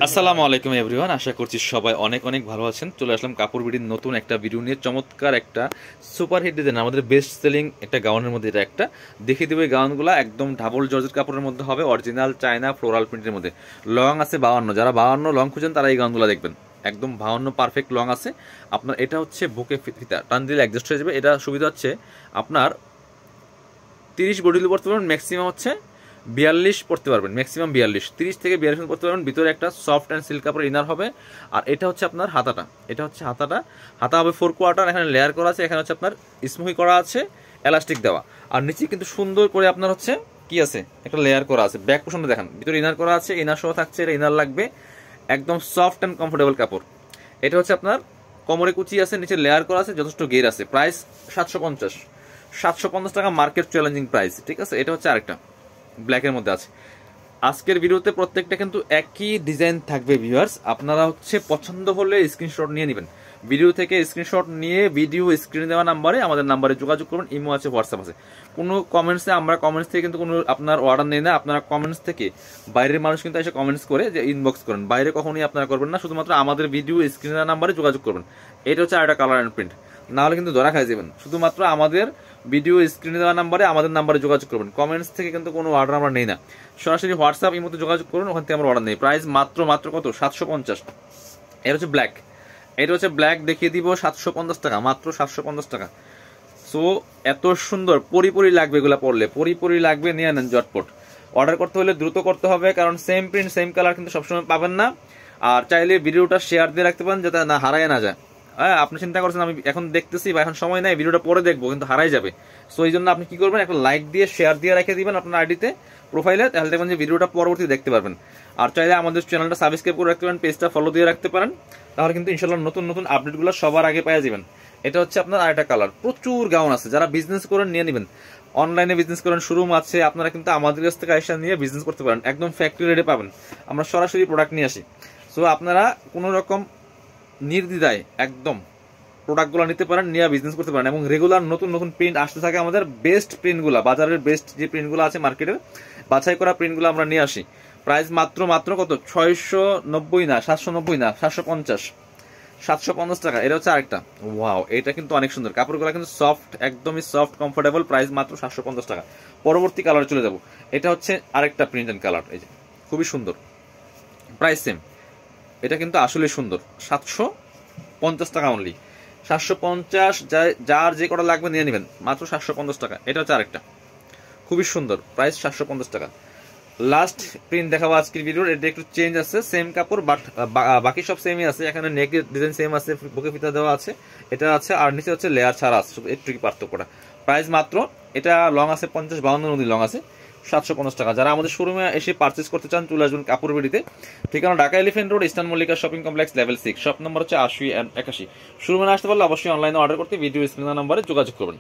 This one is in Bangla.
আসসালামু আলাইকুম এভরিওয়ান, আশা করছি সবাই অনেক অনেক ভালো আছেন। চলে আসলাম কাপড় বিডির নতুন একটা ভিডিও নিয়ে। চমৎকার একটা সুপার হিট ডিজাইন, আমাদের বেস্ট সেলিং একটা গাউনের মধ্যে এটা একটা দেখিয়ে দেবো। এই গাউনগুলো একদম ডাবল জর্জেট কাপড়ের মধ্যে হবে, অরিজিনাল চায়না ফ্লোরাল প্রিন্টের মধ্যে। লং আছে 52, যারা 52 লং খুঁজেন তারা এই গাউনগুলো দেখবেন। একদম 52 পারফেক্ট লং আছে আপনার। এটা হচ্ছে বুকে ফিতা, টান দিলে অ্যাডজাস্ট হয়ে যাবে। এটা সুবিধা হচ্ছে আপনার 30 বডি পড়তে পারবেন, ম্যাক্সিমাম হচ্ছে 42 পড়তে পারবেন, ম্যাক্সিমাম 42, 30 থেকে 42 পড়তে পারবেন। ভিতরে একটা সফট অ্যান্ড সিল্ক কাপড় ইনার হবে। আর এটা হচ্ছে আপনার হাতাটা, এটা হচ্ছে হাতা হবে 4 কোয়ার্টার। এখানে লেয়ার করা আছে, এখানে হচ্ছে আপনার স্মুহি করা আছে, এলাস্টিক দেওয়া। আর নিচে কিন্তু সুন্দর করে আপনার হচ্ছে কি আছে, একটা লেয়ার করা আছে। ব্যাক পোর্শনটা দেখেন, ভিতরে ইনার করা আছে, ইনার সহ থাকছে। এটা ইনার লাগবে, একদম সফট অ্যান্ড কমফোর্টেবল কাপড়। এটা হচ্ছে আপনার কোমরে কুচি আছে, নিচে লেয়ার করা আছে, যথেষ্ট গের আছে। প্রাইস 750 টাকা, মার্কেট চ্যালেঞ্জিং প্রাইস। ঠিক আছে, এটা হচ্ছে আরেকটা ব্ল্যাকের মধ্যে আছে। আজকের ভিডিওতে প্রত্যেকটা কিন্তু একই ডিজাইন থাকবে ভিউয়ার্স। আপনারা হচ্ছে পছন্দ হলে স্ক্রিনশট নিয়ে নেবেন। ভিডিও থেকে স্ক্রিনশট নিয়ে ভিডিও স্ক্রিনে দেওয়া নাম্বারে, আমাদের নাম্বারে যোগাযোগ করবেন। ইমো আছে, হোয়াটসঅ্যাপ আছে। কোনো কমেন্টসে, আমরা কমেন্টস থেকে কিন্তু কোনো আপনার অর্ডার নেই না। আপনারা কমেন্টস থেকে, বাইরের মানুষ কিন্তু এসে কমেন্টস করে যে ইনবক্স করেন, বাইরে কখনোই আপনারা করবেন না। শুধুমাত্র আমাদের ভিডিও স্ক্রিনে দেওয়া নাম্বারে যোগাযোগ করবেন। এটা হচ্ছে আরেকটা কালার অ্যান্ড প্রিন্ট, নাহলে কিন্তু ধরা খাই যাবেন। শুধুমাত্র আমাদের ভিডিও স্ক্রিনে দেওয়া নাম্বারে, আমাদের নাম্বারে যোগাযোগ করবেন। কমেন্টস থেকে কিন্তু কোনো অর্ডার আমরা নেই না। সরাসরি হোয়াটসঅ্যাপ ইমোতে যোগাযোগ করুন, ওখান থেকে আমরা অর্ডার নেই। প্রাইস মাত্র কত, 750। এটা হচ্ছে ব্ল্যাক, এটা হচ্ছে ব্ল্যাক দেখিয়ে দিব 750 টাকা, মাত্র 750 টাকা। সো এত সুন্দর পরি লাগবে, এগুলো পরলে পরি লাগবে। নিয়ে নেন জটপট। অর্ডার করতে হলে দ্রুত করতে হবে, কারণ সেম প্রিন্ট সেম কালার কিন্তু সবসময় পাবেন না। আর চাইলে ভিডিওটা শেয়ার দিয়ে রাখতে পারেন, যাতে না হারায় না যায়। হ্যাঁ, আপনি চিন্তা করছেন আমি এখন দেখতেছি বা এখন সময় নাই, ভিডিওটা পরে দেখবো, কিন্তু হারাই যাবে। সো এই জন্য আপনি কি করবেন, একটা লাইক দিয়ে শেয়ার দিয়ে রেখে দিবেন আপনার আইডিতে, প্রোফাইলে। তাহলে দেখবেন যে ভিডিওটা পরবর্তী দেখতে পারবেন। আর চাইলে আমাদের চ্যানেলটা সাবস্ক্রাইব করে রাখতে পারেন, পেজটা ফলো দিয়ে রাখতে পারেন। তাহলে কিন্তু ইনশাল্লাহ নতুন আপডেটগুলো সবার আগে পেয়ে যাবেন। এটা হচ্ছে আপনার আরেকটা কালার। প্রচুর গাউন আছে, যারা বিজনেস করেন নিয়ে নেবেন। অনলাইনে বিজনেস করেন, শোরুম আছে, আপনারা কিন্তু আমাদের কাছ থেকে আইসা নিয়ে বিজনেস করতে পারেন। একদম ফ্যাক্টরি রেটে পাবেন, আমরা সরাসরি প্রোডাক্ট নিয়ে আসি। সো আপনারা কোনো রকম নির্দ্বিধায় একদম প্রোডাক্টগুলো নিতে পারেন, নিয়ে বিজনেস করতে পারেন। এবং রেগুলার নতুন প্রিন্ট আসতে থাকে, আমাদের বেস্ট প্রিন্টগুলো, বাজারের বেস্ট যে প্রিন্টগুলো আছে মার্কেটের, বাছাই করা প্রিন্টগুলো আমরা নিয়ে আসি। প্রাইস মাত্র কত, 690 না, 790 না, 750 টাকা। এটা হচ্ছে আরেকটা। ওয়াও, এটা কিন্তু অনেক সুন্দর। কাপড়গুলো কিন্তু সফট, একদমই সফট কমফোর্টেবল। প্রাইস মাত্র 750 টাকা। পরবর্তী কালারে চলে যাব। এটা হচ্ছে আরেকটা প্রিন্ট এন্ড কালার, এই যে খুবই সুন্দর। প্রাইস সেম, এটা কিন্তু আসলে সুন্দর। 750 টাকা অনলি, 750। যার যে কটা লাগবে নিয়ে নেবেন, মাত্র 750 টাকা। এটা হচ্ছে আরেকটা খুবই সুন্দর, প্রাইস 750 টাকা। লাস্ট প্রিন্ট দেখাবো আজকের ভিডিওর। এটা একটু চেঞ্জ আছে, সেম কাপড় বাট বাকি সব সেমই আছে। এখানে নেকের ডিজাইন সেম আছে, বুকে ফিতা দেওয়া আছে, এটা আছে। আর নিচে হচ্ছে লেয়ার ছাড়া আছে, একটু কি পার্থক্যটা। প্রাইস মাত্র, এটা লং আছে 50-52 নদী লং আছে, 750 টাকা। যারা আমাদের শোরুমে এসে পারচেস করতে চান, চলে আসবেন কাপড় বিডিতে। ঠিকানা Dhaka elephant road, eastern Mallika shopping complex, level 6, shop number হচ্ছে 80 and 81। শোরুমে আসতে পারলে অবশ্যই অনলাইনে অর্ডার করতে ভিডিও স্ক্রিন নাম্বারে যোগাযোগ করবেন।